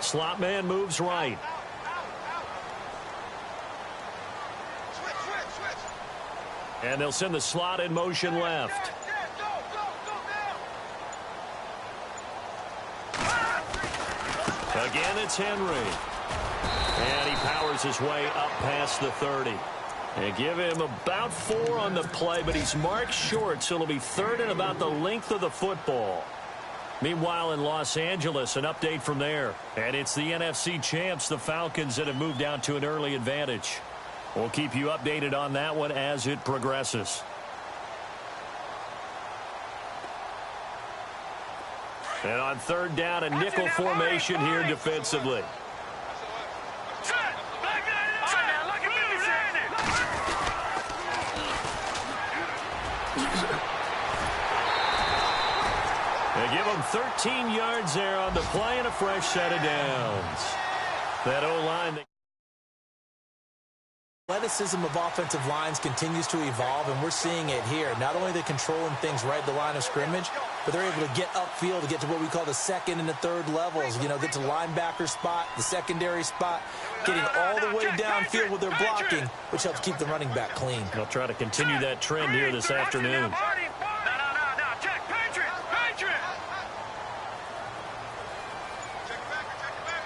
slot man moves right. And they'll send the slot in motion left. Again, it's Henry. And he powers his way up past the 30. And give him about 4 on the play, but he's marked short, so it'll be third and about the length of the football. Meanwhile, in Los Angeles, an update from there. And it's the NFC champs, the Falcons, that have moved out to an early advantage. We'll keep you updated on that one as it progresses. And on third down, a nickel formation here defensively. They give them 13 yards there on the play and a fresh set of downs. That O-line. Athleticism of offensive lines continues to evolve, and we're seeing it here. Not only are they controlling things right at the line of scrimmage, but they're able to get upfield to get to what we call the second and the third levels. You know, get to linebacker spot, the secondary spot, getting all the way downfield with their blocking, which helps keep the running back clean. They'll try to continue that trend here this afternoon.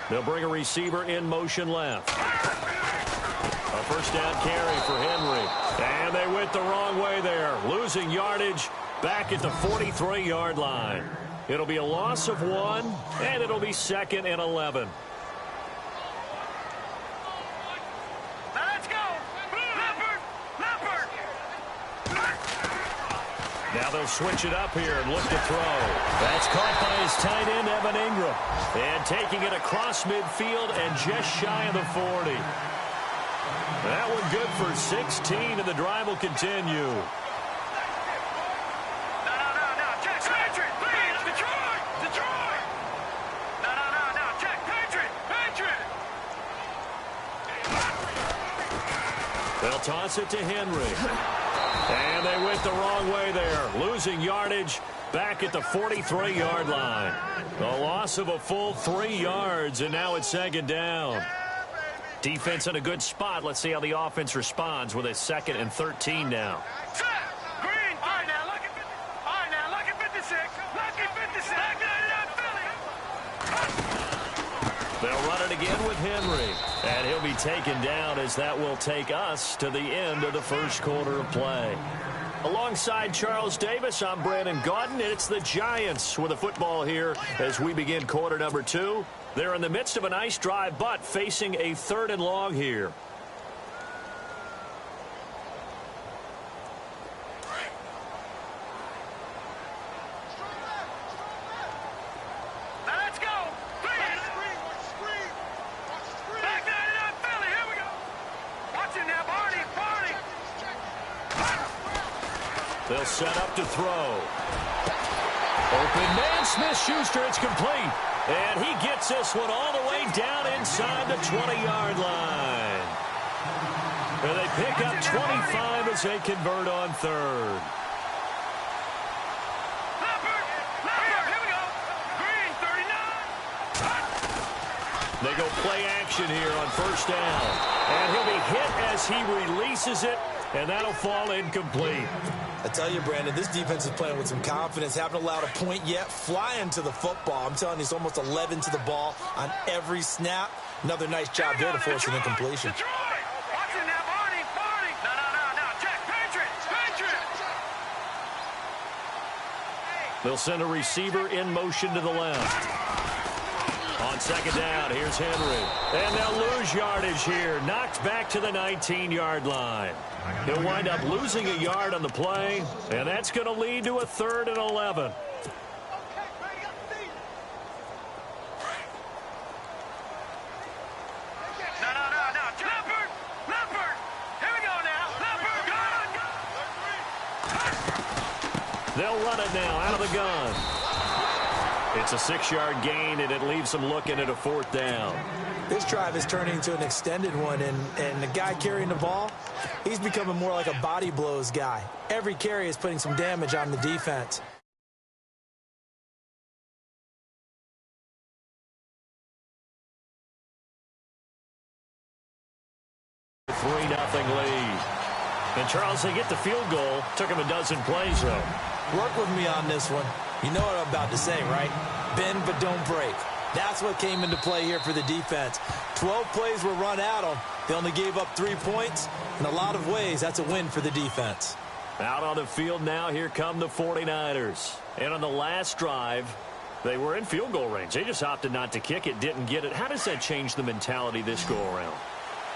They'll bring a receiver in motion left. A first down carry for Henry. And they went the wrong way there. Losing yardage back at the 43-yard line. It'll be a loss of 1, and it'll be 2nd and 11. Now let's go. Leopard. Now they'll switch it up here and look to throw. That's caught by his tight end, Evan Ingram. And taking it across midfield and just shy of the 40. That one good for 16, and the drive will continue. No. Check, Patriot. Please, Detroit. No. Check, Patriot. They'll toss it to Henry. And they went the wrong way there. Losing yardage back at the 43-yard line. The loss of a full 3 yards, and now it's 2nd down. Defense in a good spot. Let's see how the offense responds with a 2nd and 13 now. Green. All right, now look at 56. They'll run it again with Henry. And he'll be taken down as that will take us to the end of the first quarter of play. Alongside Charles Davis, I'm Brandon Gaudin. It's the Giants with the football here as we begin quarter number 2. They're in the midst of a nice drive, but facing a 3rd and long here. Now let's go. Please. Back that up, Philly. Here we go. Watch it now, Barney. They'll set up to throw. Open man, Smith-Schuster. It's complete. And he gets this one all the way down inside the 20-yard line. And they pick up 25 as they convert on 3rd. Here we go. Green, 39. They go play action here on 1st down. And he'll be hit as he releases it, and that'll fall incomplete. I tell you, Brandon, this defense is playing with some confidence. Haven't allowed a point yet. Flying to the football. I'm telling you, it's almost 11 to the ball on every snap. Another nice job there to force an incompletion. Detroit. Watch it now, Barney. No. Check, Patriot. They'll send a receiver in motion to the left. On 2nd down, here's Henry. And they'll lose yardage here. Knocked back to the 19-yard line. He'll wind up losing a yard on the play, and that's going to lead to a 3rd and 11. Leopard. Here we go now. Leopard. They'll run it now out of the gun. It's a 6-yard gain, and it leaves them looking at a 4th down. This drive is turning into an extended one, and the guy carrying the ball, he's becoming more like a body blows guy. Every carry is putting some damage on the defense. 3-0 lead. And, Charles, they get the field goal. Took him a dozen plays, though. Work with me on this one. You know what I'm about to say, right? Bend but don't break. That's what came into play here for the defense. 12 plays were run at them. They only gave up 3 points. In a lot of ways, that's a win for the defense. Out on the field now, here come the 49ers. And on the last drive, they were in field goal range. They just opted not to kick it, didn't get it. How does that change the mentality this go-around?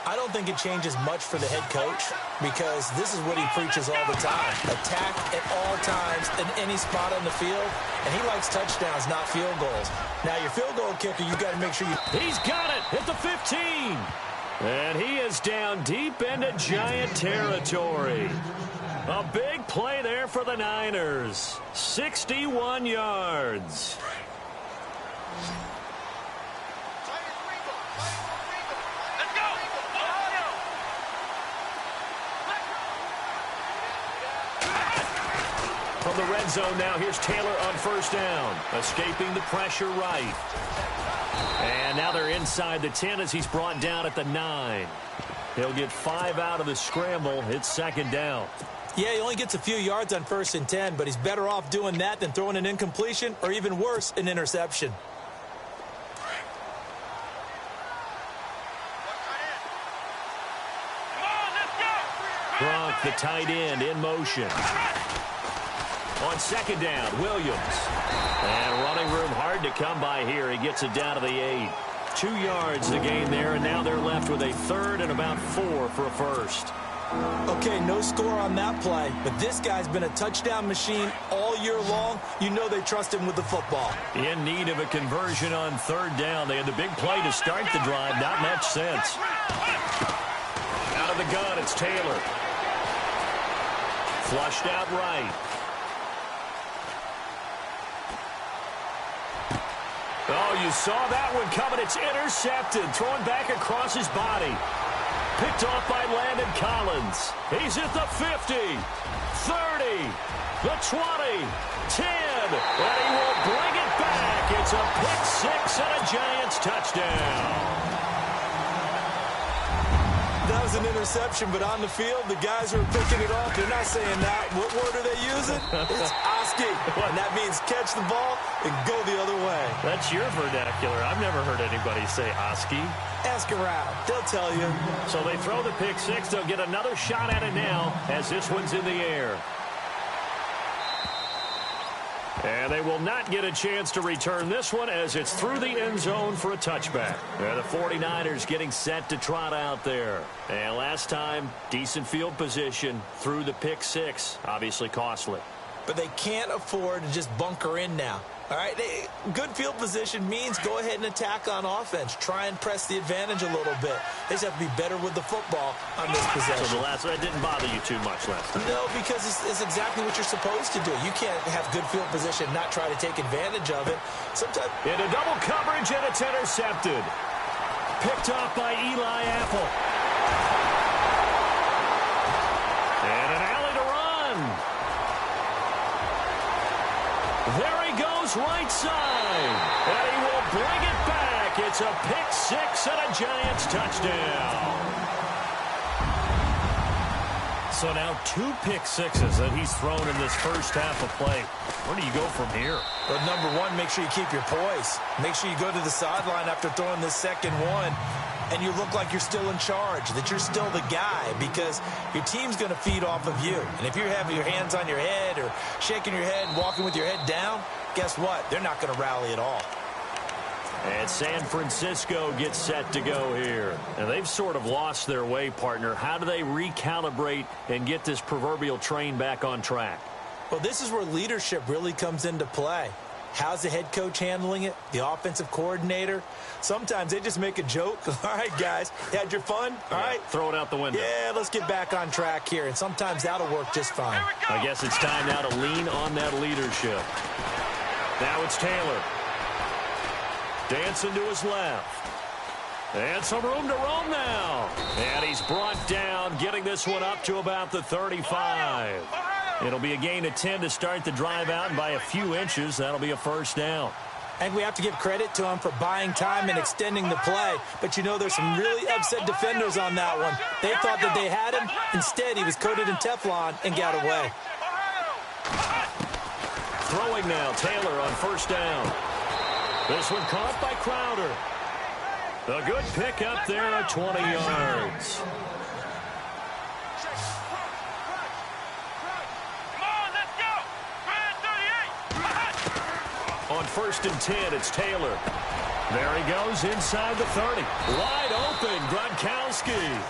I don't think it changes much for the head coach because this is what he preaches all the time. Attack at all times in any spot on the field, and he likes touchdowns, not field goals. Now, your field goal kicker, you got to make sure you... He's got it at the 15. And he is down deep into Giant territory. A big play there for the Niners. 61 yards. From the red zone now, here's Taylor on first down. Escaping the pressure right. And now they're inside the 10 as he's brought down at the 9. He'll get 5 out of the scramble. It's second down. Yeah, he only gets a few yards on 1st and 10, but he's better off doing that than throwing an incompletion or even worse, an interception. Gronk, the tight end, in motion. On second down, Williams. And running room hard to come by here. He gets it down to the 8. 2 yards to gain there, and now they're left with a 3rd and about 4 for a first. Okay, no score on that play, but this guy's been a touchdown machine all year long. You know they trust him with the football. In need of a conversion on 3rd down. They had the big play to start the drive. Not much sense. Out of the gun, it's Taylor. Flushed out right. Oh, you saw that one coming. It's intercepted. Thrown back across his body. Picked off by Landon Collins. He's at the 50, 30, the 20, 10, and he will bring it back. It's a pick 6 and a Giants touchdown. That was an interception, but on the field, the guys who are picking it off, they're not saying that. What word are they using? It's Oski, and that means catch the ball and go the other way. That's your vernacular. I've never heard anybody say Oski. Ask around. They'll tell you. So they throw the pick 6. They'll get another shot at it now as this one's in the air. And they will not get a chance to return this one as it's through the end zone for a touchback. And the 49ers getting set to trot out there. And last time, decent field position through the pick 6. Obviously costly. But they can't afford to just bunker in now. All right, good field position means go ahead and attack on offense. Try and press the advantage a little bit. They just have to be better with the football on this possession. So that didn't bother you too much last time? No, because it's exactly what you're supposed to do. You can't have good field position and not try to take advantage of it. Sometimes into double coverage, and it's intercepted. Picked off by Eli Apple. And an alley to run. There he goes, right side. And he will bring it back. It's a pick 6 and a Giants touchdown. So now 2 pick 6s that he's thrown in this first half of play. Where do you go from here? Well, number one, make sure you keep your poise. Make sure you go to the sideline after throwing this second one, and you look like you're still in charge, that you're still the guy, because your team's going to feed off of you. And if you're having your hands on your head or shaking your head and walking with your head down, guess what? They're not going to rally at all. And San Francisco gets set to go here. And they've sort of lost their way, partner. How do they recalibrate and get this proverbial train back on track? Well, this is where leadership really comes into play. How's the head coach handling it? The offensive coordinator? Sometimes they just make a joke. All right, guys, you had your fun? All right. Throw it out the window. Yeah, let's get back on track here. And sometimes that'll work just fine. I guess it's time now to lean on that leadership. Now it's Taylor. Dancing to his left. And some room to roam now. And he's brought down, getting this one up to about the 35. It'll be a gain of 10 to start the drive out, and by a few inches, that'll be a first down. I think we have to give credit to him for buying time and extending the play. But, you know, there's some really upset defenders on that one. They thought that they had him. Instead, he was coated in Teflon and got away. Throwing now, Taylor on first down. This one caught by Crowder. A good pick up there at 20 yards. On first and 10, it's Taylor. There he goes inside the 30. Wide open, Gronkowski.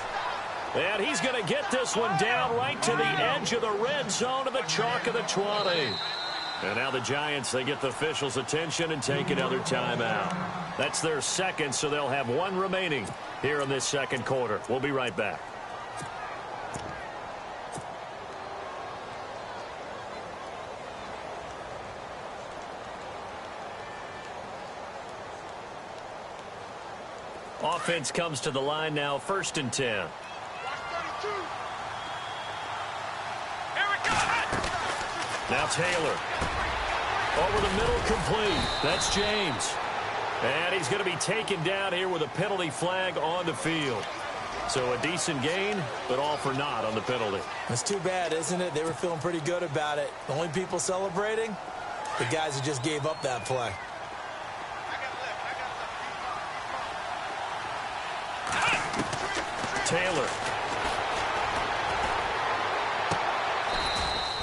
And he's going to get this one down right to the edge of the red zone of the chalk of the 20. And now the Giants, they get the officials' attention and take another timeout. That's their second, so they'll have one remaining here in this second quarter. We'll be right back. Offense comes to the line now, first and 10. Now Taylor. Over the middle, complete. That's James. And he's going to be taken down here with a penalty flag on the field. So a decent gain, but all for naught on the penalty. It's too bad, isn't it? They were feeling pretty good about it. The only people celebrating, the guys who just gave up that play. Taylor.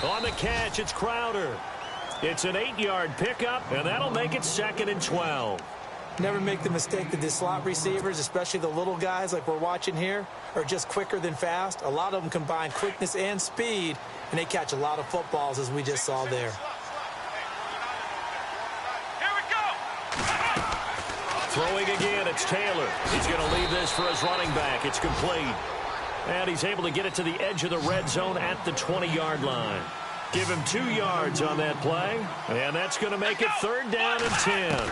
On the catch, it's Crowder. It's an 8-yard pickup, and that'll make it second and 12. Never make the mistake that the slot receivers, especially the little guys like we're watching here, are just quicker than fast. A lot of them combine quickness and speed, and they catch a lot of footballs, as we just saw there. Throwing again, it's Taylor. He's going to leave this for his running back. It's complete. And he's able to get it to the edge of the red zone at the 20-yard line. Give him 2 yards on that play, and that's going to make it third down and 10.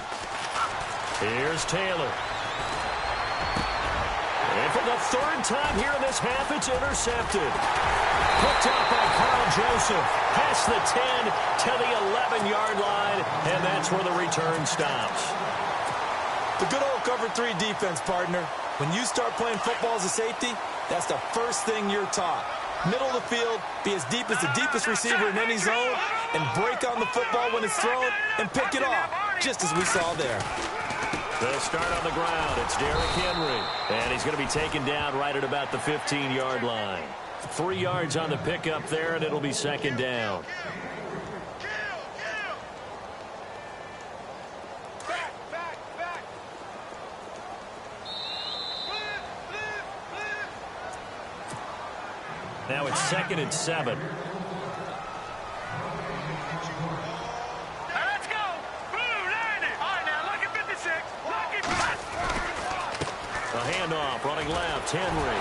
Here's Taylor. And for the third time here in this half, it's intercepted. Picked up by Carl Joseph. Past the 10 to the 11-yard line, and that's where the return stops. The good old cover 3 defense, partner. When you start playing football as a safety, that's the first thing you're taught. Middle of the field, be as deep as the deepest receiver in any zone, and break on the football when it's thrown and pick it off, just as we saw there. They'll start on the ground. It's Derrick Henry, and he's going to be taken down right at about the 15-yard line. 3 yards on the pickup there, and it'll be second down. Now it's second and 7. Let's go. Blue, line it. All right, now look at 56. A handoff running left, Henry.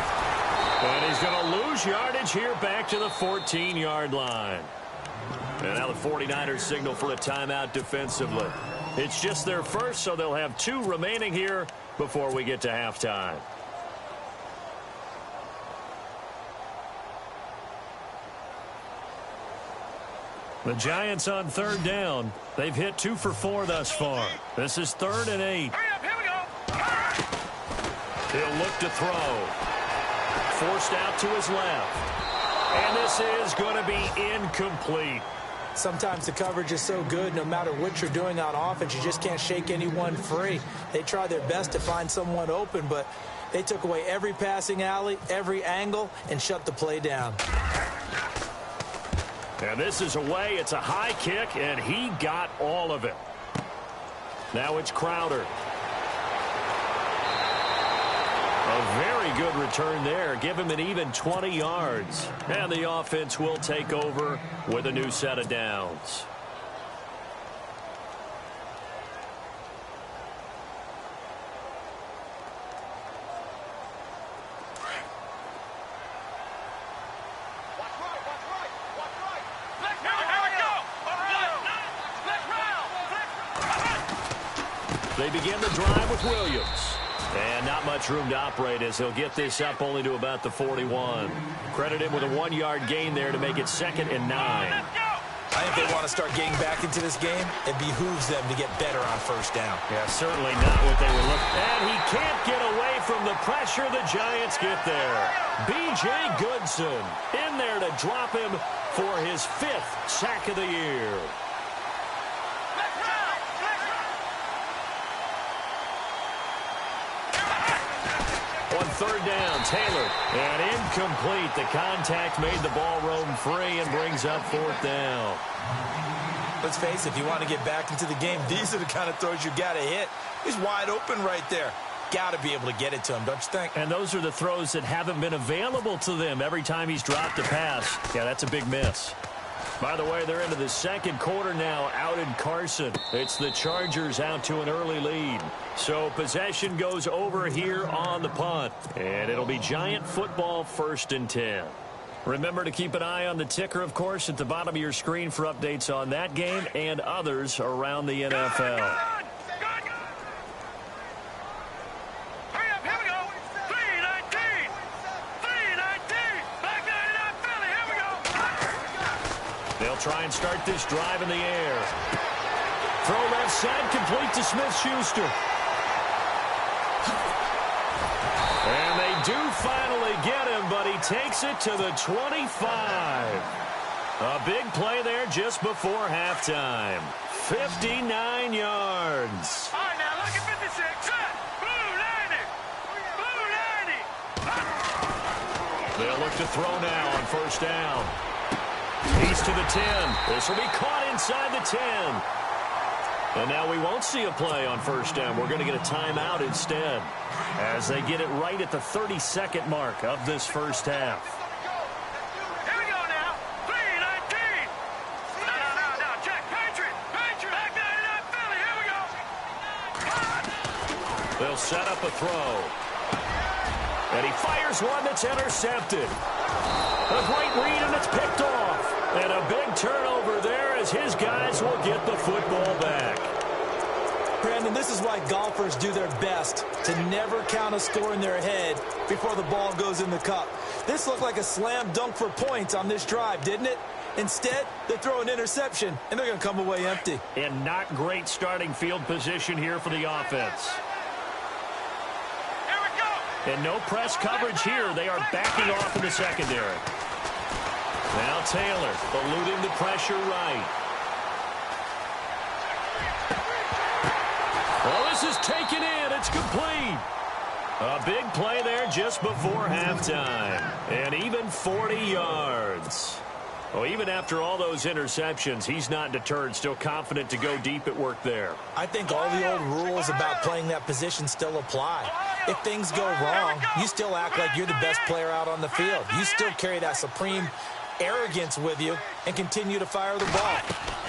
And he's going to lose yardage here back to the 14-yard line. And now the 49ers signal for a timeout defensively. It's just their first, so they'll have 2 remaining here before we get to halftime. The Giants on third down. They've hit 2 for 4 thus far. This is third and 8. Hurry up, here we go. He'll look to throw. Forced out to his left. And this is going to be incomplete. Sometimes the coverage is so good, no matter what you're doing on offense, you just can't shake anyone free. They try their best to find someone open, but they took away every passing alley, every angle, and shut the play down. And this is away. It's a high kick, and he got all of it. Now it's Crowder. A very good return there. Give him an even 20 yards. And the offense will take over with a new set of downs. They begin the drive with Williams. And not much room to operate as he'll get this up only to about the 41. Credit him with a 1-yard gain there to make it second and 9. I think they want to start getting back into this game. It behooves them to get better on first down. Yeah, certainly not what they were looking at. And he can't get away from the pressure. The Giants get there. B.J. Goodson in there to drop him for his 5th sack of the year. On third down, Taylor. And incomplete. The contact made the ball roam free and brings up 4th down. Let's face it, if you want to get back into the game, these are the kind of throws you got to hit. He's wide open right there. Got to be able to get it to him, don't you think? And those are the throws that haven't been available to them every time he's dropped a pass. Yeah, that's a big miss. By the way, they're into the second quarter now out in Carson. It's the Chargers out to an early lead. So possession goes over here on the punt. And it'll be Giant football 1st and 10. Remember to keep an eye on the ticker, of course, at the bottom of your screen for updates on that game and others around the NFL. They'll try and start this drive in the air. Throw left side, complete to Smith-Schuster. And they do finally get him, but he takes it to the 25. A big play there just before halftime. 59 yards. All right, now look at 56. Blue 90. Blue 90. They'll look to throw now on first down. He's to the 10. This will be caught inside the 10. And now we won't see a play on first down. We're going to get a timeout instead as they get it right at the 32nd mark of this first half. Here we go now. 3-19. No. Check. Patriot. Back 99 Philly. Here we go. They'll set up a throw. And he fires one that's intercepted. A great read, and it's picked off. And a big turnover there as his guys will get the football back. Brandon, this is why golfers do their best to never count a score in their head before the ball goes in the cup. This looked like a slam dunk for points on this drive, didn't it? Instead, they throw an interception, and they're going to come away empty. And not great starting field position here for the offense. Here we go. And no press coverage here. They are backing off in the secondary. Now Taylor eluding the pressure right. Well, this is taken in. It's complete. A big play there just before halftime. And even 40 yards. Well, even after all those interceptions, he's not deterred, still confident to go deep at work there. I think all the old rules about playing that position still apply. If things go wrong, you still act like you're the best player out on the field. You still carry that supreme arrogance with you and continue to fire the ball.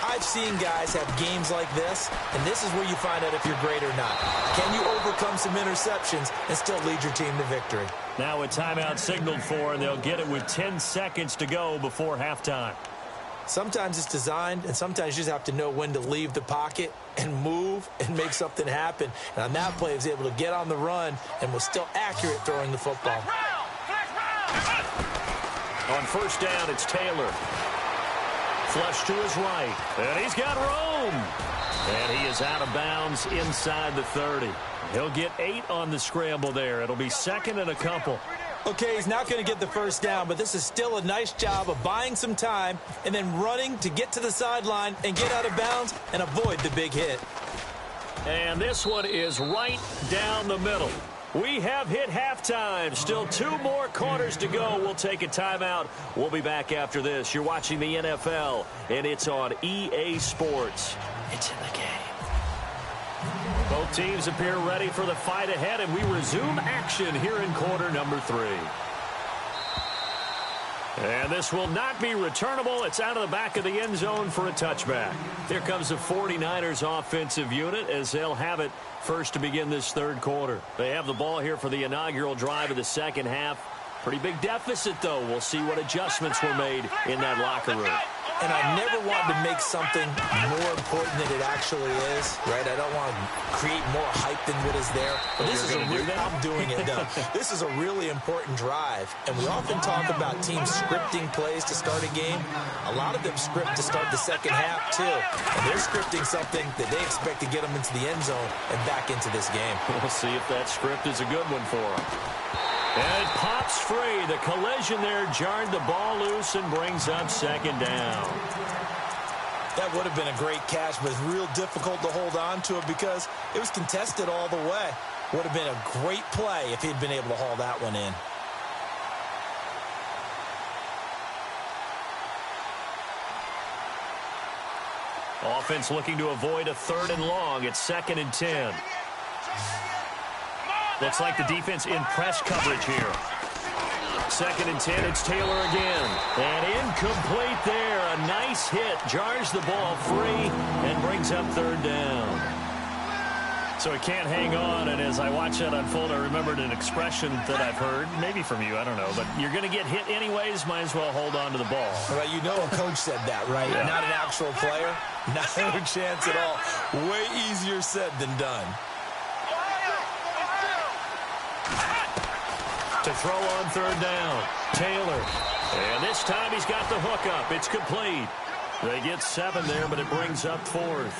I've seen guys have games like this, and this is where you find out if you're great or not. Can you overcome some interceptions and still lead your team to victory? Now a timeout signaled for, and they'll get it with 10 seconds to go before halftime. Sometimes it's designed, and sometimes you just have to know when to leave the pocket and move and make something happen. And on that play, he was able to get on the run and was still accurate throwing the football. On first down, it's Taylor. Flush to his right. And he's got room. And he is out of bounds inside the 30. He'll get 8 on the scramble there. It'll be second and a couple. Okay, he's not going to get the first down, but this is still a nice job of buying some time and then running to get to the sideline and get out of bounds and avoid the big hit. And this one is right down the middle. We have hit halftime. Still 2 more quarters to go. We'll take a timeout. We'll be back after this. You're watching the NFL, and it's on EA Sports. It's in the game. Both teams appear ready for the fight ahead, and we resume action here in quarter number 3. And this will not be returnable. It's out of the back of the end zone for a touchback. Here comes the 49ers offensive unit as they'll have it first to begin this third quarter. They have the ball here for the inaugural drive of the second half. Pretty big deficit, though. We'll see what adjustments were made in that locker room. And I never want to make something more important than it actually is, right? I don't want to create more hype than what is there. But this is I'm doing it, though. This is a really important drive. And we often talk about teams scripting plays to start a game. A lot of them script to start the second half, too. And they're scripting something that they expect to get them into the end zone and back into this game. We'll see if that script is a good one for them. And it pops free. The collision there jarred the ball loose and brings up second down. That would have been a great catch, but it's real difficult to hold on to it because it was contested all the way. Would have been a great play if he'd been able to haul that one in. Offense looking to avoid a 3rd and long. It's 2nd and 10. Looks like the defense in press coverage here. 2nd and 10, it's Taylor again. And incomplete there. A nice hit. Jars the ball free and brings up 3rd down. So he can't hang on, and as I watch that unfold, I remembered an expression that I've heard, maybe from you, I don't know, but you're going to get hit anyways, might as well hold on to the ball. Well, you know a coach said that, right? Yeah. Not an actual player. Not a chance at all. Way easier said than done. To throw on 3rd down, Taylor. And this time he's got the hook up. It's complete. They get 7 there, but it brings up 4th.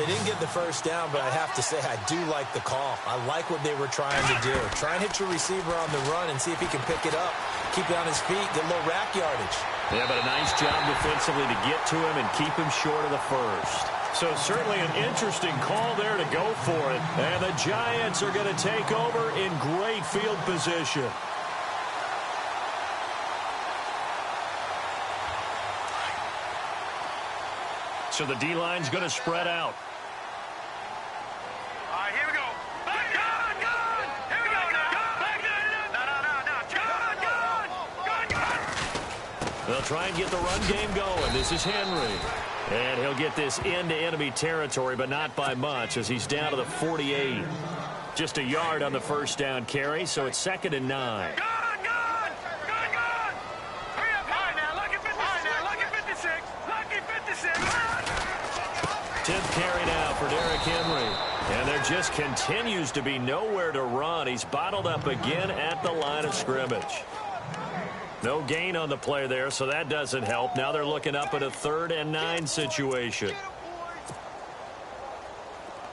They didn't get the first down, but I have to say I do like the call. I like what they were trying to do. Try and hit your receiver on the run and see if he can pick it up. Keep it on his feet, get a little rack yardage. Yeah, but a nice job defensively to get to him and keep him short of the first. So certainly an interesting call there to go for it. And the Giants are going to take over in great field position. So the D-line's going to spread out. All right, here we go. Back gun! Here we go now. Back no. They'll try and get the run game going. This is Henry. And he'll get this into enemy territory, but not by much as he's down to the 48. Just a yard on the first down carry, so it's 2nd and 9. Gun! Hurry up, high now. Lucky 56. Lucky 56. Lucky 56. 10th carry now for Derrick Henry. And there just continues to be nowhere to run. He's bottled up again at the line of scrimmage. No gain on the play there, so that doesn't help. Now they're looking up at a 3rd and 9 situation.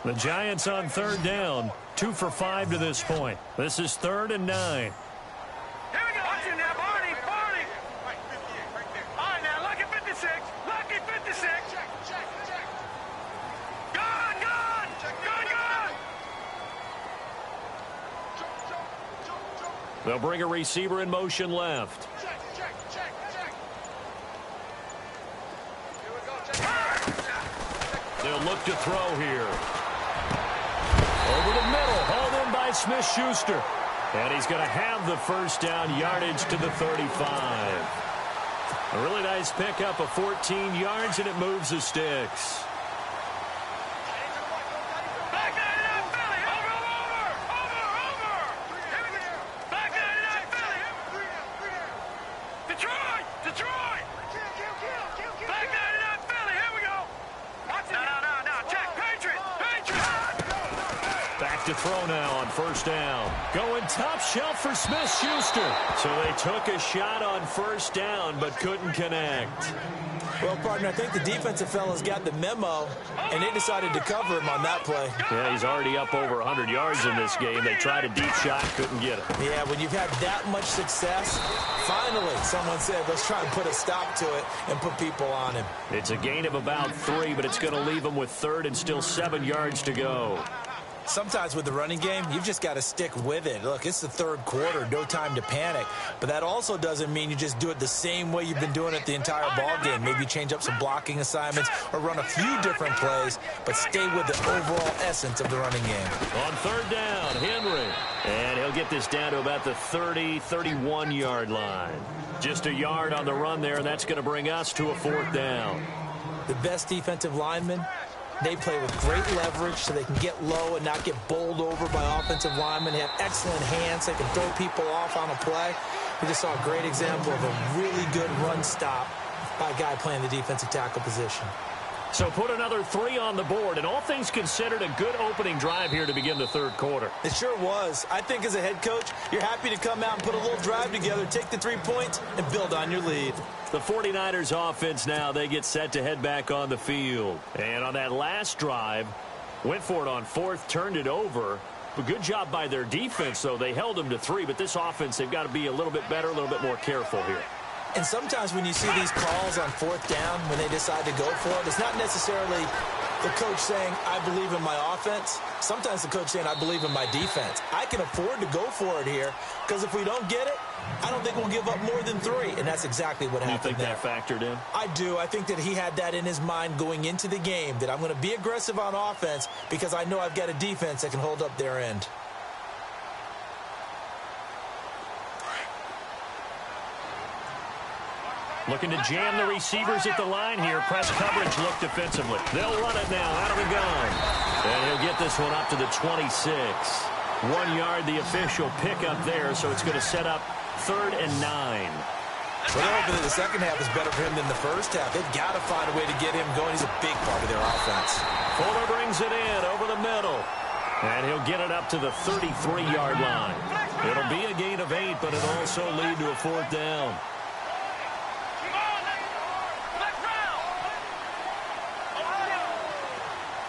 The Giants on 3rd down, 2 for 5 to this point. This is 3rd and 9. Here we go. Watch it now, Barney. All right, now, Lucky 56. Lucky 56. Gun! They'll bring a receiver in motion left. They'll look to throw here. Over the middle, hauled in by Smith-Schuster. And he's going to have the first down, yardage to the 35. A really nice pickup of 14 yards, and it moves the sticks. Back 99 Philly. Over. Back 99 Philly. Detroit. Back 99 Philly. Here we go. Watch it. No. Check. Patriots. Back to throw now on first down. Going top shelf for Smith-Schuster. So they took a shot on first down, but couldn't connect. Well, partner, I think the defensive fellas got the memo, and they decided to cover him on that play. Yeah, he's already up over 100 yards in this game. They tried a deep shot, couldn't get it. Yeah, when you've had that much success, finally someone said, let's try and put a stop to it and put people on him. It's a gain of about 3, but it's going to leave him with 3rd and still 7 yards to go. Sometimes with the running game, you've just got to stick with it. Look, it's the 3rd quarter, no time to panic. But that also doesn't mean you just do it the same way you've been doing it the entire ball game. Maybe change up some blocking assignments or run a few different plays, but stay with the overall essence of the running game. On 3rd down, Henry. And he'll get this down to about the 30, 31-yard line. Just a yard on the run there, and that's going to bring us to a 4th down. The best defensive linemen, they play with great leverage so they can get low and not get bowled over by offensive linemen. They have excellent hands. They can throw people off on a play. We just saw a great example of a really good run stop by a guy playing the defensive tackle position. So put another 3 on the board, and all things considered, a good opening drive here to begin the third quarter. It sure was. I think as a head coach, you're happy to come out and put a little drive together, take the 3 points, and build on your lead. The 49ers offense now, they get set to head back on the field. And on that last drive, went for it on 4th, turned it over. A good job by their defense, though. They held them to 3, but this offense, they've got to be a little bit better, a little bit more careful here. And sometimes when you see these calls on 4th down, when they decide to go for it, it's not necessarily the coach saying, I believe in my offense. Sometimes the coach saying, I believe in my defense. I can afford to go for it here because if we don't get it, I don't think we'll give up more than 3. And that's exactly what happened there. You think that factored in? I do. I think that he had that in his mind going into the game, that I'm going to be aggressive on offense because I know I've got a defense that can hold up their end. Looking to jam the receivers at the line here. Press coverage look defensively. They'll run it now out of the gun. And he'll get this one up to the 26. 1 yard, the official pickup there, so it's going to set up 3rd and 9. Well, they're hoping that the second half is better for him than the first half. They've got to find a way to get him going. He's a big part of their offense. Fuller brings it in over the middle. And he'll get it up to the 33-yard line. It'll be a gain of 8, but it'll also lead to a 4th down.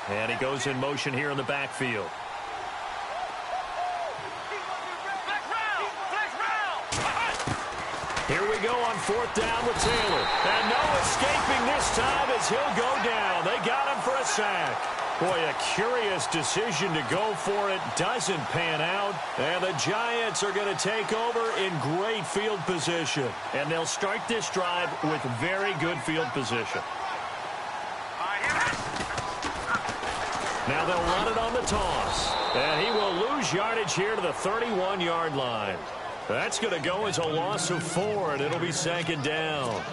And he goes in motion here in the backfield. Here we go on 4th down with Taylor. And no escaping this time as he'll go down. They got him for a sack. Boy, a curious decision to go for it. Doesn't pan out. And the Giants are going to take over in great field position. And they'll start this drive with very good field position. Now they'll run it on the toss. And he will lose yardage here to the 31-yard line. That's going to go as a loss of 4, and it'll be 2nd down.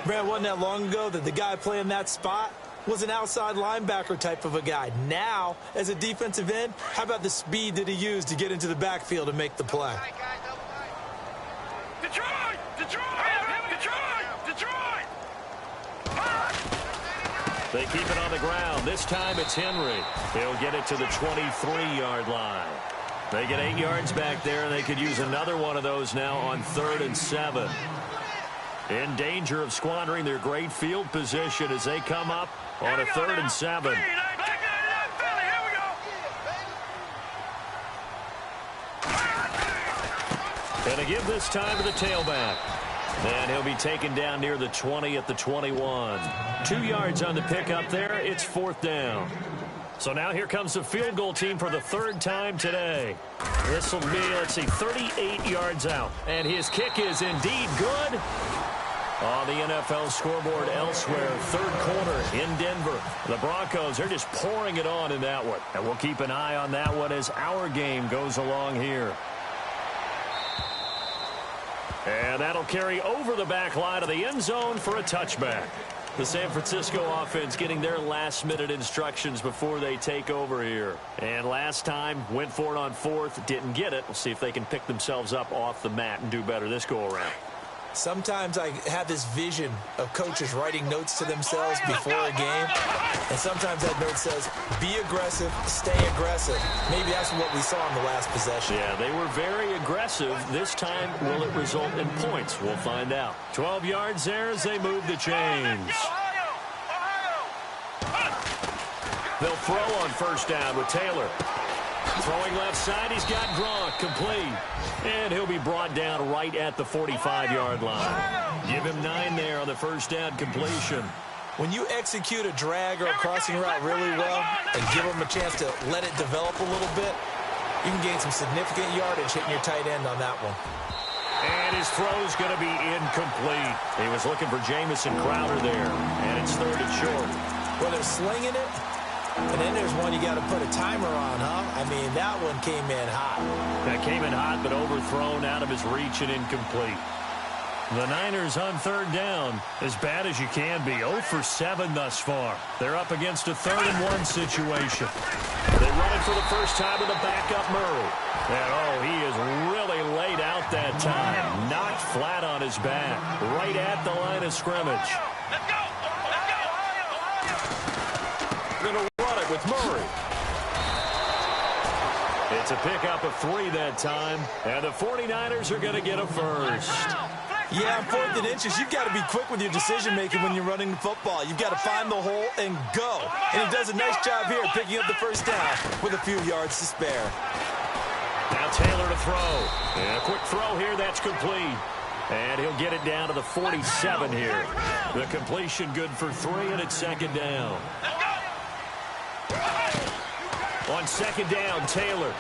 Brad, wasn't that long ago that the guy playing that spot was an outside linebacker type of a guy? Now, as a defensive end, how about the speed that he used to get into the backfield and make the play? Detroit! Detroit! Detroit! Detroit! They keep it on the ground. This time it's Henry. He'll get it to the 23-yard line. They get 8 yards back there, and they could use another one of those now on 3rd and 7. In danger of squandering their great field position as they come up on a 3rd and 7. And a give this time to the tailback. And he'll be taken down near the 20 at the 21. 2 yards on the pickup there. It's 4th down. So now here comes the field goal team for the 3rd time today. This will be, let's see, 38 yards out. And his kick is indeed good. On the NFL scoreboard elsewhere, 3rd quarter in Denver. The Broncos, they're just pouring it on in that one. And we'll keep an eye on that one as our game goes along here. And that'll carry over the back line of the end zone for a touchback. The San Francisco offense getting their last-minute instructions before they take over here. And last time, went for it on 4th, didn't get it. We'll see if they can pick themselves up off the mat and do better this go-around. Sometimes I have this vision of coaches writing notes to themselves before a game, and sometimes that note says, be aggressive, stay aggressive. Maybe that's what we saw in the last possession. Yeah, they were very aggressive. This time, will it result in points? We'll find out. 12 yards there as they move the chains. They'll throw on 1st down with Taylor. Throwing left side, he's got Gronk complete. And he'll be brought down right at the 45-yard line. Give him 9 there on the 1st down completion. When you execute a drag or a crossing route really well and give them a chance to let it develop a little bit, you can gain some significant yardage hitting your tight end on that one. And his throw's going to be incomplete. He was looking for Jamison Crowder there, and it's 3rd and short. Well, they're slinging it. And then there's one you got to put a timer on, huh? I mean, that one came in hot. That came in hot, but overthrown out of his reach and incomplete. The Niners on 3rd down, as bad as you can be. 0 for 7 thus far. They're up against a 3rd and 1 situation. They run it for the first time with a backup Murray. And, he is really laid out that time. Knocked flat on his back, right at the line of scrimmage. going to run it with Murray. It's a pickup of 3 that time, and the 49ers are going to get a first. Yeah, on 4th and inches, you've got to be quick with your decision-making when you're running the football. You've got to find the hole and go. And he does a nice job here picking up the first down with a few yards to spare. Now Taylor to throw. And a quick throw here, that's complete. And he'll get it down to the 47 here. The completion good for 3, and it's 2nd down. On 2nd down, Taylor.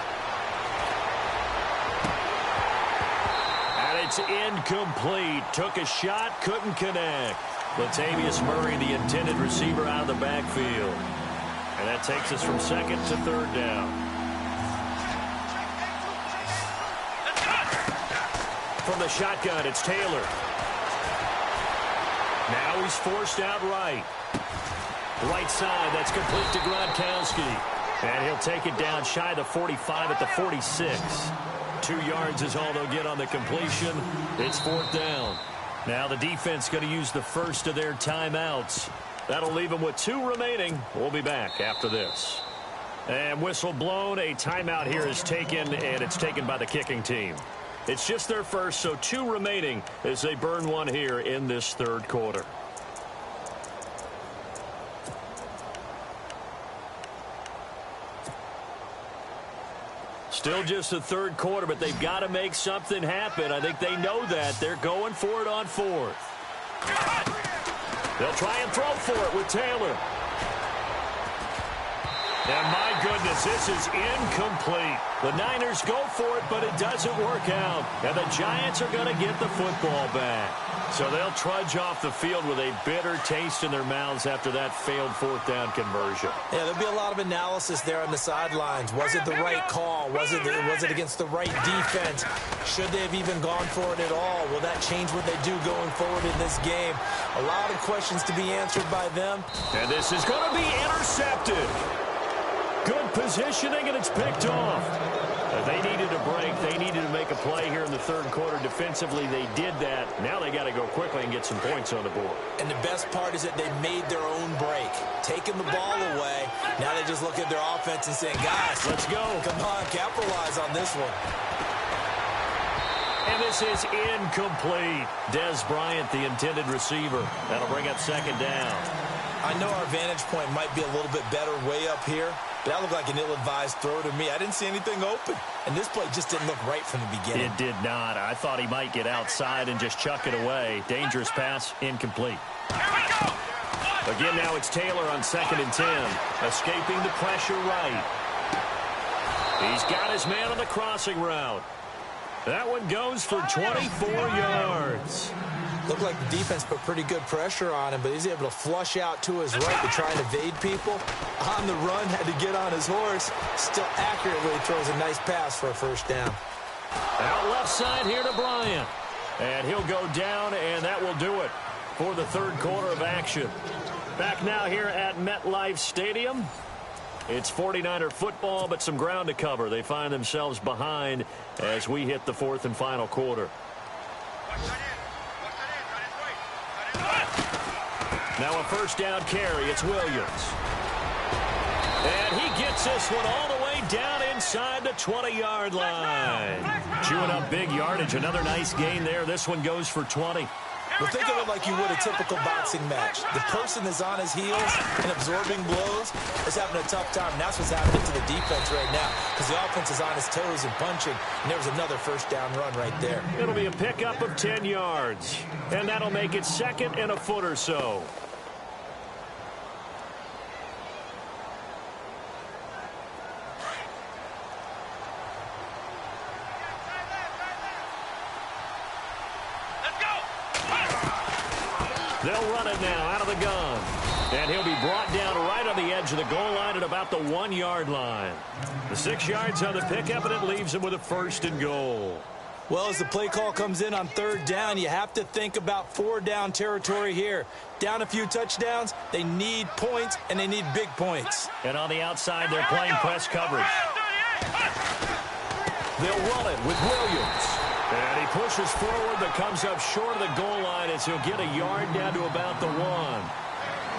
And it's incomplete. Took a shot, couldn't connect. Latavius Murray, the intended receiver, out of the backfield. And that takes us from 2nd to 3rd down. From the shotgun, it's Taylor. Now he's forced out right. Right side, that's complete to Gronkowski. And he'll take it down shy of the 45 at the 46. 2 yards is all they'll get on the completion. It's 4th down. Now the defense going to use the first of their timeouts. That'll leave them with 2 remaining. We'll be back after this. And whistle blown. A timeout here is taken, and it's taken by the kicking team. It's just their first, so 2 remaining as they burn one here in this 3rd quarter. Still just the 3rd quarter, but they've got to make something happen. I think they know that. They're going for it on 4th. They'll try and throw for it with Taylor. And my goodness, this is incomplete. The Niners go for it, but it doesn't work out. And the Giants are going to get the football back. So they'll trudge off the field with a bitter taste in their mouths after that failed 4th down conversion. Yeah, there'll be a lot of analysis there on the sidelines. Was it the right call? Was it against the right defense? Should they have even gone for it at all? Will that change what they do going forward in this game? A lot of questions to be answered by them. And this is going to be intercepted. Good positioning, and it's picked off. They needed a break. They needed to make a play here in the 3rd quarter. Defensively, they did that. Now they got to go quickly and get some points on the board. And the best part is that they made their own break. Taking the ball away. Now they just look at their offense and saying, guys, let's go. Come on, capitalize on this one. And this is incomplete. Des Bryant, the intended receiver. That'll bring up 2nd down. I know our vantage point might be a little bit better way up here, but that looked like an ill-advised throw to me. I didn't see anything open, and this play just didn't look right from the beginning. It did not. I thought he might get outside and just chuck it away. Dangerous pass, incomplete. Here we go. Again, now it's Taylor on 2nd and 10. Escaping the pressure right. He's got his man on the crossing route. That one goes for 24 yards. Looked like the defense put pretty good pressure on him, but he's able to flush out to his right to try and evade people. On the run, had to get on his horse. Still accurately throws a nice pass for a 1st down. Out left side here to Bryant. And he'll go down, and that will do it for the 3rd quarter of action. Back now here at MetLife Stadium. It's 49er football, but some ground to cover. They find themselves behind as we hit the 4th and final quarter. Now a 1st down carry. It's Williams. And he gets this one all the way down inside the 20-yard line. Chewing up big yardage. Another nice gain there. This one goes for 20. Well, think of it like you would a typical boxing match. The person that's on his heels and absorbing blows is having a tough time. And that's what's happening to the defense right now, because the offense is on his toes and punching. And there was another 1st down run right there. It'll be a pickup of 10 yards. And that'll make it 2nd and a foot or so. They'll run it now out of the gun. And he'll be brought down right on the edge of the goal line at about the 1-yard line. The 6 yards on the pickup, and it leaves him with a 1st and goal. Well, as the play call comes in on 3rd down, you have to think about 4-down territory here. Down a few touchdowns, they need points, and they need big points. And on the outside, they're playing press coverage. They'll run it with Williams. And he pushes forward, but comes up short of the goal line as he'll get a yard down to about the 1.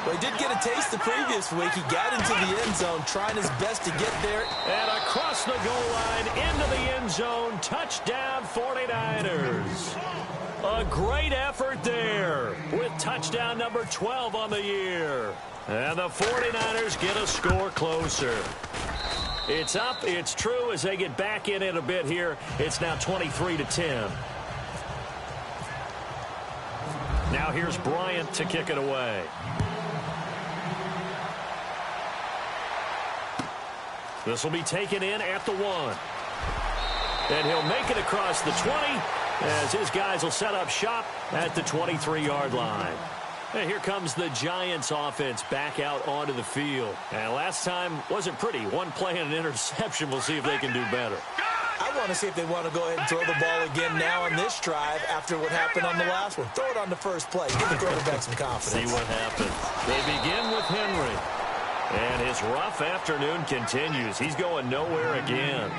Well, he did get a taste the previous week. He got into the end zone, trying his best to get there. And across the goal line, into the end zone, touchdown 49ers. A great effort there with touchdown number 12 on the year. And the 49ers get a score closer. It's up, it's true, as they get back in it a bit here. It's now 23-10. Now here's Bryant to kick it away. This will be taken in at the 1. And he'll make it across the 20 as his guys will set up shop at the 23-yard line. And here comes the Giants offense back out onto the field. And last time wasn't pretty. One play and an interception. We'll see if they can do better. I want to see if they want to go ahead and throw the ball again now on this drive after what happened on the last one. Throw it on the first play. Give the quarterback some confidence. See what happens. They begin with Henry. And his rough afternoon continues. He's going nowhere again.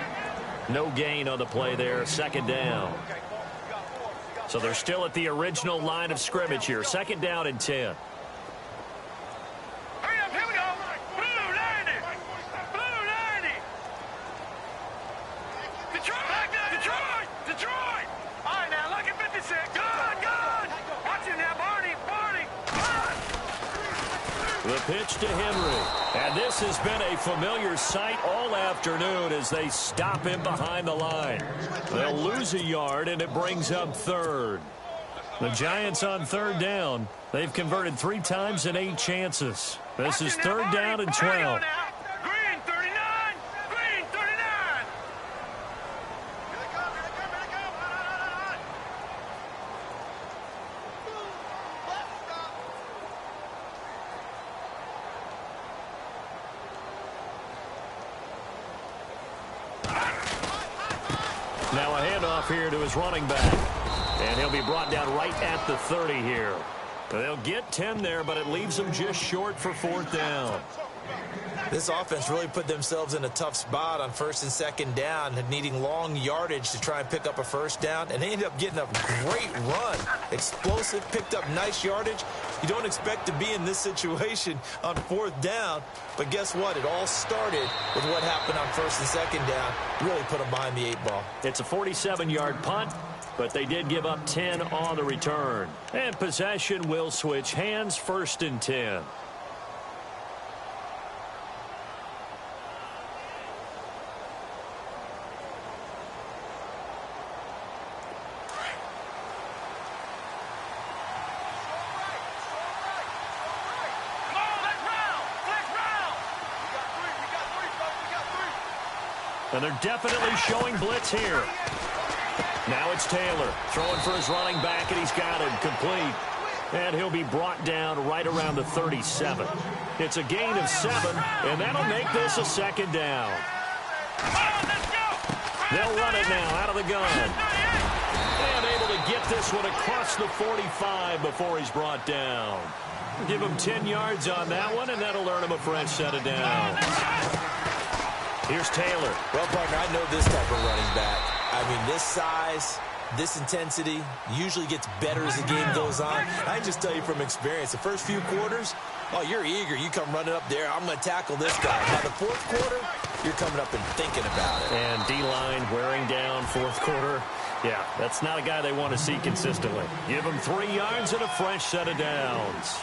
No gain on the play there. Second down. So they're still at the original line of scrimmage here. Second down and 10. Hurry up, here we go. Blue 90. Blue 90. Detroit. Detroit. All right, now look at 56. Good. Watch him now, Barney. The pitch to Henry. And this has been a familiar sight all afternoon as they stop him behind the line. They'll lose a yard, and it brings up third. The Giants on third down. They've converted 3 times in 8 chances. This is third down and 12. Green 39. Green 39. Now a handoff here to his running back. And he'll be brought down right at the 30 here. They'll get 10 there, but it leaves them just short for fourth down. This offense really put themselves in a tough spot on first and second down, needing long yardage to try and pick up a first down, and they ended up getting a great run. Explosive, picked up nice yardage. You don't expect to be in this situation on fourth down, but guess what? It all started with what happened on first and second down. Really put them behind the 8 ball. It's a 47-yard punt, but they did give up 10 on the return. And possession will switch hands, first and 10. And they're definitely showing blitz here. Now it's Taylor throwing for his running back, and he's got him complete. And he'll be brought down right around the 37. It's a gain of 7, and that'll make this a second down. They'll run it now out of the gun. And able to get this one across the 45 before he's brought down. Give him 10 yards on that one, and that'll earn him a fresh set of downs. Here's Taylor. Well, partner, I know this type of running back. I mean, this size, this intensity usually gets better as the game goes on. I can just tell you from experience, the first few quarters, oh, you're eager. You come running up there. I'm going to tackle this guy. By the fourth quarter, you're coming up and thinking about it. And D-line wearing down fourth quarter. Yeah, that's not a guy they want to see consistently. Give him 3 yards and a fresh set of downs.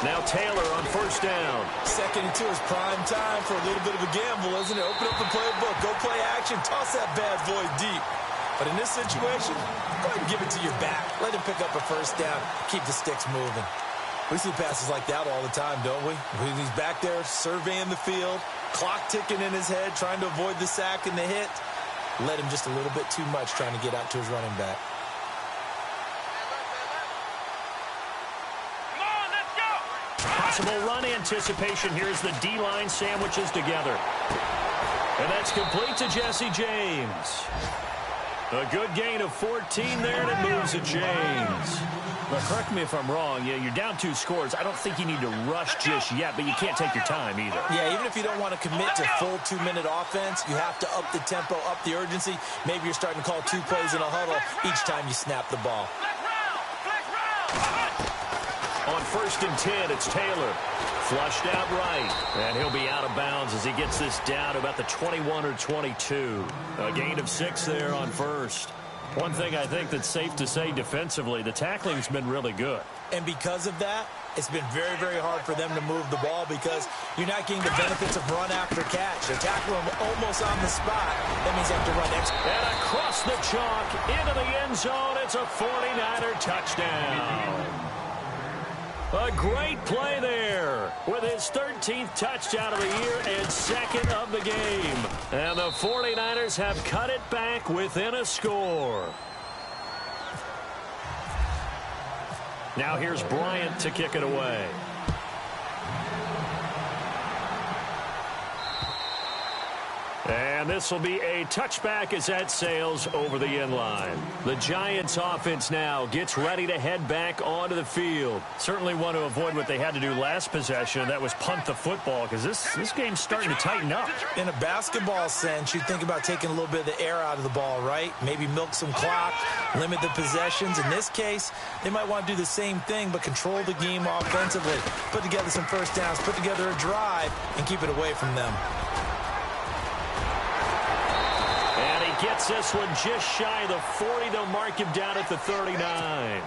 Now Taylor on first down. Second and 2 is prime time for a little bit of a gamble, isn't it? Open up the playbook. Go play action. Toss that bad boy deep. But in this situation, go ahead and give it to your back. Let him pick up a first down. Keep the sticks moving. We see passes like that all the time, don't we? When he's back there surveying the field, clock ticking in his head, trying to avoid the sack and the hit. Let him just a little bit too much trying to get out to his running back. Possible run anticipation. Here's the D-line sandwiches together. And that's complete to Jesse James. A good gain of 14 there, and it moves to James. Now, correct me if I'm wrong. Yeah, you're down 2 scores. I don't think you need to rush just yet, but you can't take your time either. Yeah, even if you don't want to commit to full 2-minute offense, you have to up the tempo, up the urgency. Maybe you're starting to call 2 plays in a huddle each time you snap the ball. On first and 10. It's Taylor. Flushed out right. And he'll be out of bounds as he gets this down to about the 21 or 22. A gain of 6 there on first. One thing I think that's safe to say defensively, the tackling's been really good. And because of that, it's been very, very hard for them to move the ball because you're not getting the benefits of run after catch. They tackle them almost on the spot. That means you have to run extra. And across the chalk into the end zone. It's a 49er touchdown. A great play there with his 13th touchdown of the year and second of the game. And the 49ers have cut it back within a score. Now here's Bryant to kick it away. And this will be a touchback as that sails over the end line. The Giants offense now gets ready to head back onto the field. Certainly want to avoid what they had to do last possession, and that was punt the football, because this game's starting to tighten up. In a basketball sense, you think about taking a little bit of the air out of the ball, right? Maybe milk some clock, limit the possessions. In this case, they might want to do the same thing, but control the game offensively. Put together some first downs, put together a drive, and keep it away from them. Gets this one just shy of the 40. They'll mark him down at the 39.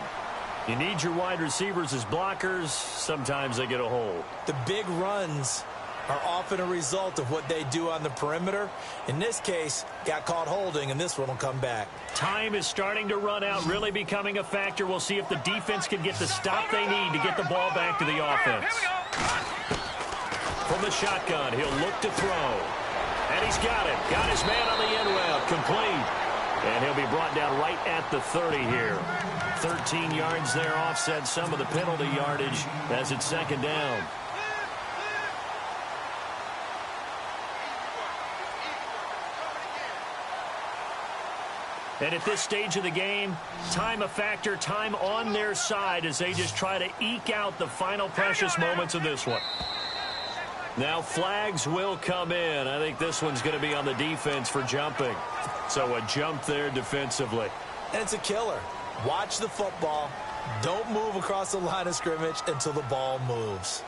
You need your wide receivers as blockers. Sometimes they get a hold. The big runs are often a result of what they do on the perimeter. In this case, got caught holding, and this one will come back. Time is starting to run out, really becoming a factor. We'll see if the defense can get the stop they need to get the ball back to the offense. From the shotgun, he'll look to throw. And he's got it. Got his man on the end route. Complete. And he'll be brought down right at the 30 here. 13 yards there, offset some of the penalty yardage as it's second down. And at this stage of the game, time a factor, time on their side as they just try to eke out the final precious moments of this one. Now flags will come in. I think this one's going to be on the defense for jumping. So a jump there defensively. And it's a killer. Watch the football. Don't move across the line of scrimmage until the ball moves.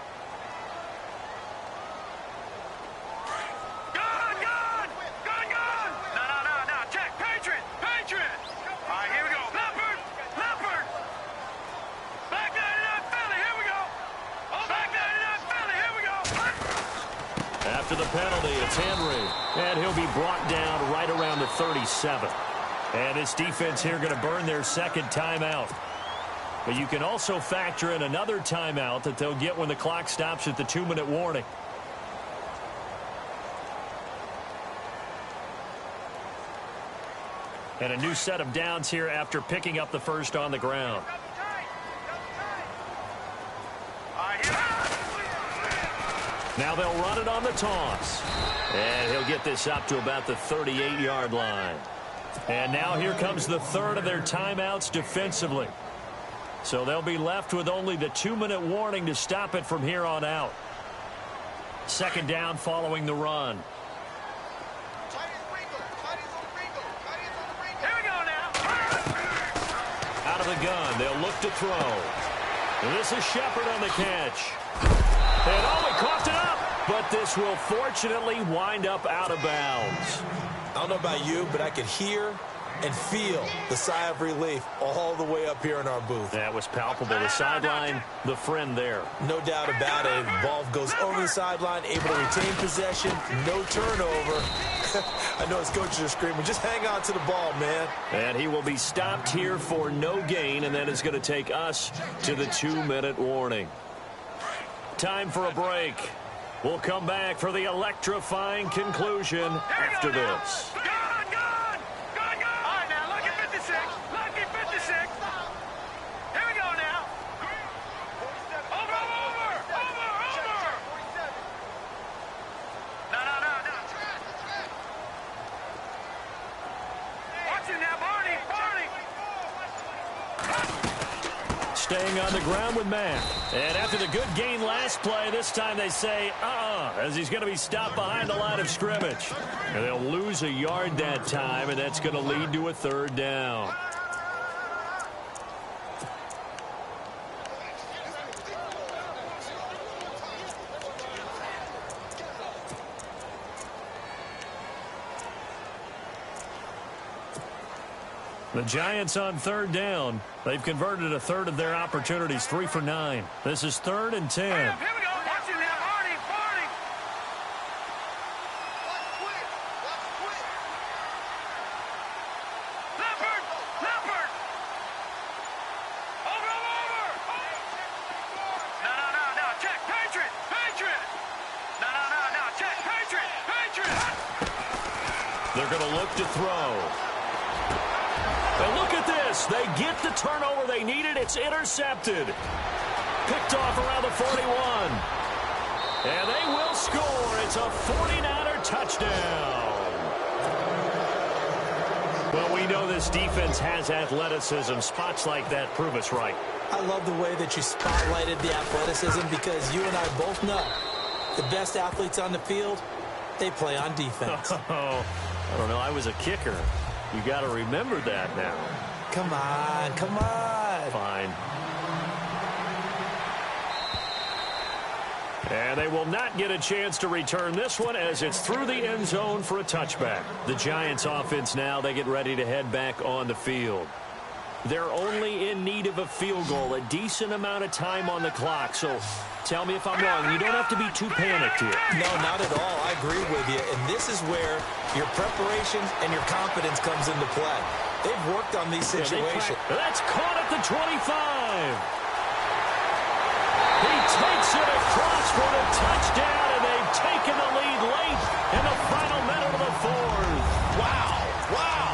After the penalty, it's Henry. And he'll be brought down right around the 37. And this defense here going to burn their second timeout. But you can also factor in another timeout that they'll get when the clock stops at the 2-minute warning. And a new set of downs here after picking up the first on the ground. Now they'll run it on the toss. And he'll get this up to about the 38-yard line. And now here comes the third of their timeouts defensively. So they'll be left with only the 2-minute warning to stop it from here on out. Second down following the run. Out of the gun, they'll look to throw. And this is Shepard on the catch. And he coughed it up, but this will fortunately wind up out of bounds. I don't know about you, but I could hear and feel the sigh of relief all the way up here in our booth. That was palpable. The sideline, the friend there. No doubt about it. The ball goes over the sideline, able to retain possession, no turnover. I know his coaches are screaming, just hang on to the ball, man. And he will be stopped here for no gain, and that is going to take us to the 2-minute warning. Time for a break. We'll come back for the electrifying conclusion after this. Staying on the ground with Matt. And after the good gain last play, this time they say, as he's going to be stopped behind the line of scrimmage. And they'll lose a yard that time, and that's going to lead to a third down. The Giants on third down. They've converted a third of their opportunities, 3 for 9. This is 3rd and 10. Here we go. Watch him now. Barney. Leopard. Over. No. Check. Patriot. No. Check. Patriot. They're going to look to throw. And look at this. They get the turnover they needed. It's intercepted. Picked off around the 41. And they will score. It's a 49er touchdown. Well, we know this defense has athleticism. Spots like that prove us right. I love the way that you spotlighted the athleticism because you and I both know the best athletes on the field, they play on defense. Oh, I don't know. I was a kicker. You got to remember that now. Come on. Fine. And they will not get a chance to return this one as it's through the end zone for a touchback. The Giants offense now, they get ready to head back on the field. They're only in need of a field goal, a decent amount of time on the clock. So tell me if I'm wrong. You don't have to be too panicked here. No, not at all. I agree with you. And this is where your preparation and your confidence comes into play. They've worked on these situations. That's caught at the 25. He takes it across for the touchdown, and they've taken the lead late in the final minute of the 4th. Wow.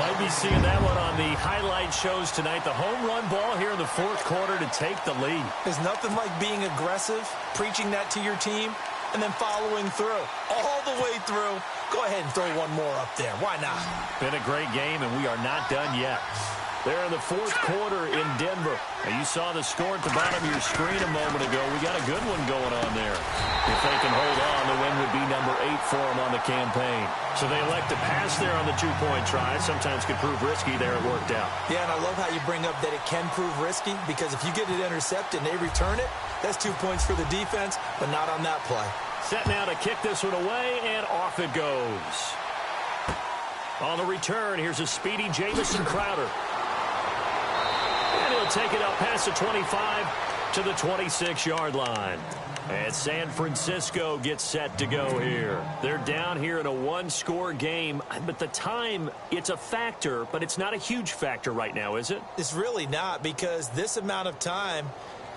Might be seeing that one on the highlight shows tonight. The home run ball here in the 4th quarter to take the lead. There's nothing like being aggressive, preaching that to your team, and then following through. All the way through. Go ahead and throw one more up there. Why not? Been a great game, and we are not done yet. They're in the 4th quarter in Denver. Now, you saw the score at the bottom of your screen a moment ago. We got a good one going on there. If they can hold on, the win would be number 8 for them on the campaign. So they elect to pass there on the 2-point try. Sometimes could prove risky. There it worked out. Yeah, and I love how you bring up that it can prove risky because if you get it intercepted and they return it, that's 2 points for the defense, but not on that play. Set now to kick this one away, and off it goes. On the return, here's a speedy Jamison Crowder. And he'll take it up past the 25 to the 26-yard line. And San Francisco gets set to go here. They're down here in a 1-score game, but the time, it's a factor, but it's not a huge factor right now, is it? It's really not because this amount of time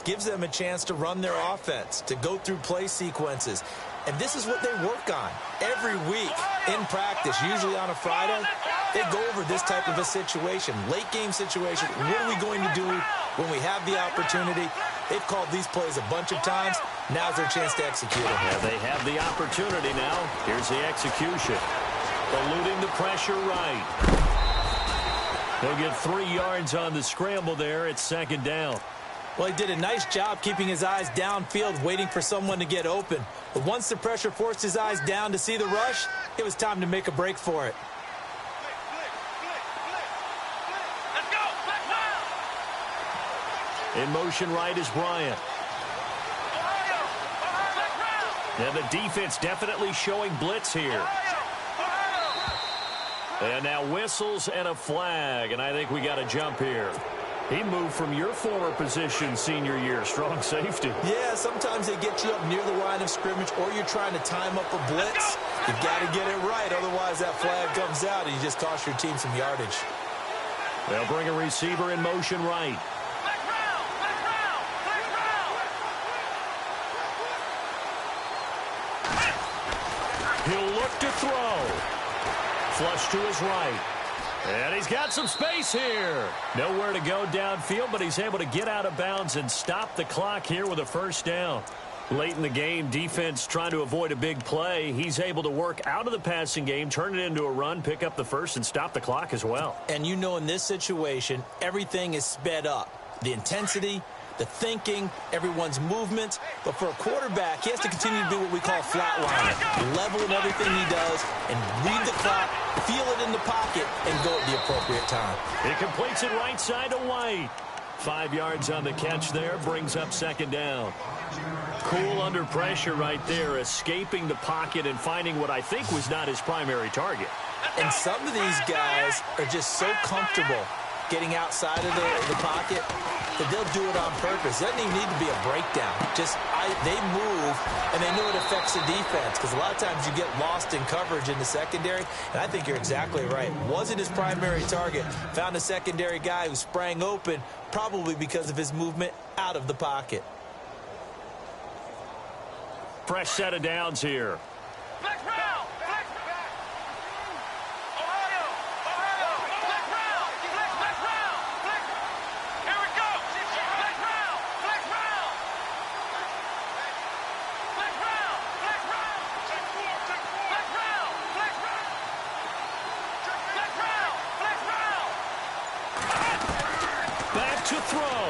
gives them a chance to run their offense, to go through play sequences. And this is what they work on every week in practice, usually on a Friday. They go over this type of a situation, late game situation. What are we going to do when we have the opportunity? They've called these plays a bunch of times. Now's their chance to execute them. Yeah, they have the opportunity now. Here's the execution. Eluding the pressure right. He'll get 3 yards on the scramble there. It's 2nd down. Well, he did a nice job keeping his eyes downfield, waiting for someone to get open. But once the pressure forced his eyes down to see the rush, it was time to make a break for it. Let's go. In motion right is Bryant. And the defense definitely showing blitz here. And now whistles and a flag, and I think we got a jump here. He moved from your former position senior year, strong safety. Yeah, sometimes they get you up near the line of scrimmage or you're trying to time up a blitz. You've got to get it right, otherwise that flag comes out and you just cost your team some yardage. They'll bring a receiver in motion right. He'll look to throw. Flush to his right. And he's got some space here. Nowhere to go downfield, but he's able to get out of bounds and stop the clock here with a 1st down. Late in the game, defense trying to avoid a big play. He's able to work out of the passing game, turn it into a run, pick up the 1st, and stop the clock as well. And you know in this situation, everything is sped up. The intensity, the thinking, everyone's movement. But for a quarterback, he has to continue to do what we call flatlining. Level in everything he does and read the clock, feel it in the pocket, and go at the appropriate time. He completes it right side to White. 5 yards on the catch there, brings up 2nd down. Cool under pressure right there, escaping the pocket and finding what I think was not his primary target. And some of these guys are just so comfortable getting outside of the pocket that they'll do it on purpose. It doesn't even need to be a breakdown. They move, and they know it affects the defense, because a lot of times you get lost in coverage in the secondary, and I think you're exactly right. Wasn't his primary target. Found a secondary guy who sprang open, probably because of his movement out of the pocket. Fresh set of downs here. Flex round! Flex! Ohio! Ohio! Flex round! Flex round! Flex! Here we go! Flex round! Flex round! Flex round! Flex round! Flex round! Flex round! Flex round! Flex round! Back to throw.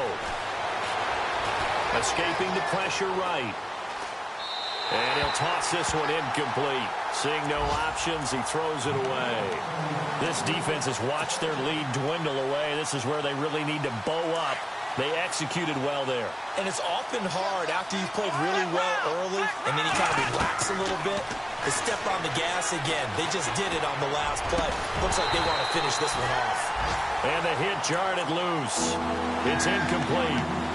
Escaping the pressure right. And he'll toss this one incomplete. Seeing no options, he throws it away. This defense has watched their lead dwindle away. This is where they really need to bow up. They executed well there. And it's often hard after you've played really well early and then you kind of relax a little bit to step on the gas again. They just did it on the last play. Looks like they want to finish this one off. And the hit jarred it loose. It's incomplete.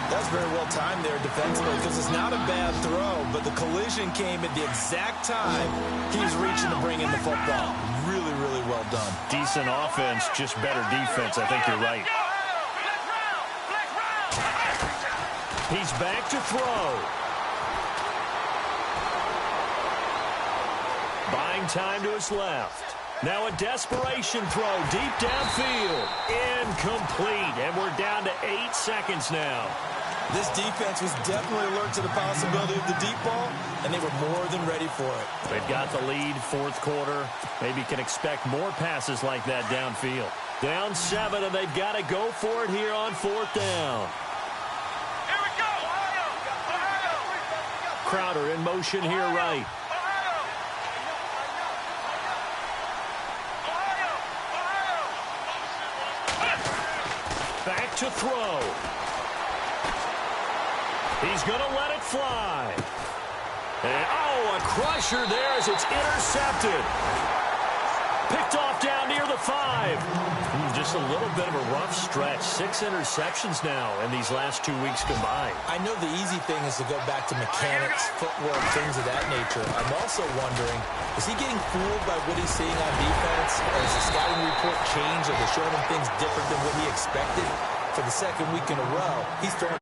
That's very well timed there defensively, because it's not a bad throw, but the collision came at the exact time he was reaching to bring in the football. Really, really well done. Decent offense, just better defense. I think you're right. He's back to throw. Buying time to his left. Now a desperation throw deep downfield. Incomplete. And we're down to 8 seconds now. This defense was definitely alert to the possibility of the deep ball, and they were more than ready for it. They've got the lead, fourth quarter. Maybe can expect more passes like that downfield. Down 7, and they've got to go for it here on 4th down. Here we go! Crowder in motion here right. Back to throw. He's going to let it fly. And, a crusher there as it's intercepted. Picked off down near the 5. Just a little bit of a rough stretch. 6 interceptions now in these last 2 weeks combined. I know the easy thing is to go back to mechanics, footwork, things of that nature. I'm also wondering, is he getting fooled by what he's seeing on defense? Or has the scouting report changed? Or they showing him things different than what he expected? For the second week in a row, he's throwing